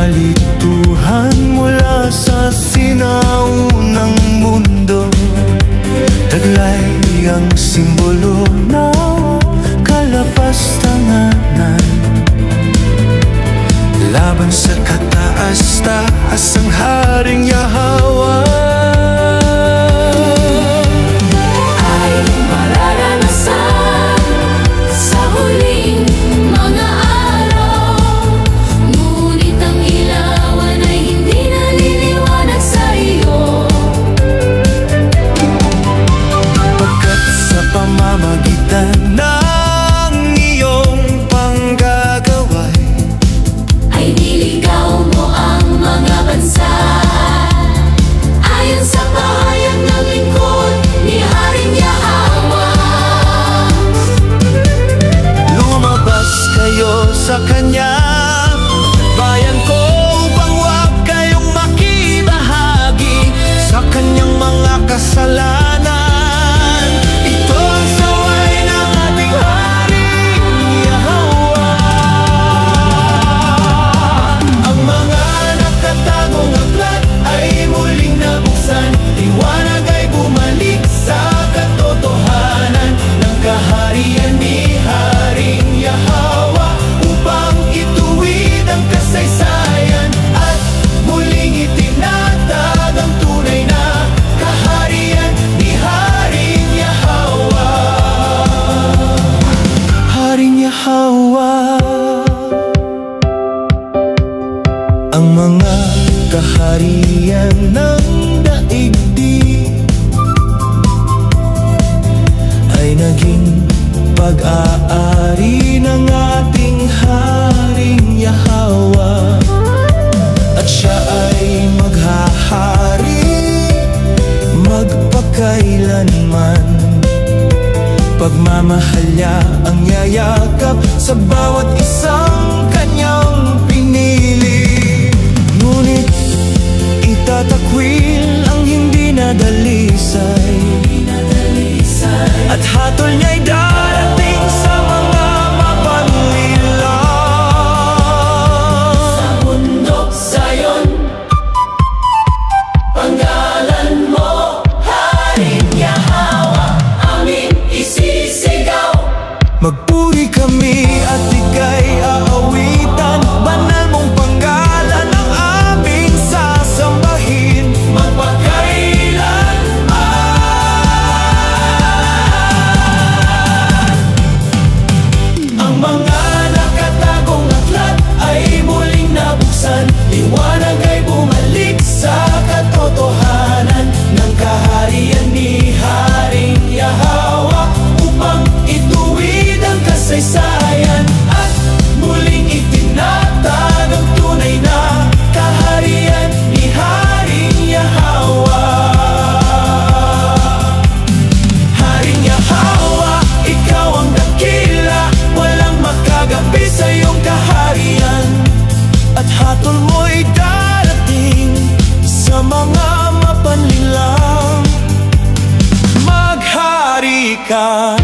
kalituhan mula sa sinaunang mundo. Taglay ang simbolo ng kalapastanganan. Laban sa kataas-taas ang Haring Yahweh ay mararanasan sa huling mga araw. Ngunit ang ilawan ay hindi naliliwanag sa iyo, pagkat sa pamamagitan ng iyong panggagaway ay niligaw mo ang mga bansa. Ayon sa pahayag ng lingkod ni Haring Yahweh, lumabas kayo sa Kanya, bayan ko, upang huwag kayong makibahagi sa Kanyang mga kasalanan. Ito ang saway ng ating Haring Yahweh. Ang mga nakatagong aklat ay muling nabuksan. Liwanag ay bumalik sa katotohanan ng kaharian ni Haring Yahweh, upang ituwid ang kasaysayan at muling itinatag ang tunay na kaharian ni Haring Yahweh. Haring Yahweh. Ang mga kaharian ng daigdig ay naging pag-aari ng ating Haring Yahweh, at siya ay maghahari magpakailanman. Pagmamahal niya ang yayakap sa bawat isang Kanyang pinili. Ngunit itatakwil ang hindi nadalisay, at hatol niya'y darating sa mga mapanlilang. sa bundok Zion, panggalan mo, Haring Yahweh, aming isisigaw. Magpuri kami at ika'y aawitan, banal mong panggalan ang aming sasambahin magpakailanman. Ang mga nakatagong aklat ay muling nabuksan. Liwanag ay bumalik sa katotohanan ng kaharian ni Haring Yahweh, upang ituwid ang kasaysayan at muling itinatag ang tunay na kaharian ni Haring Yahweh. Haring Yahweh, ikaw ang dakila, walang makagapi sa iyong kaharian, at hatol mo'y darating sa mga mapanlinlang. Maghari ka.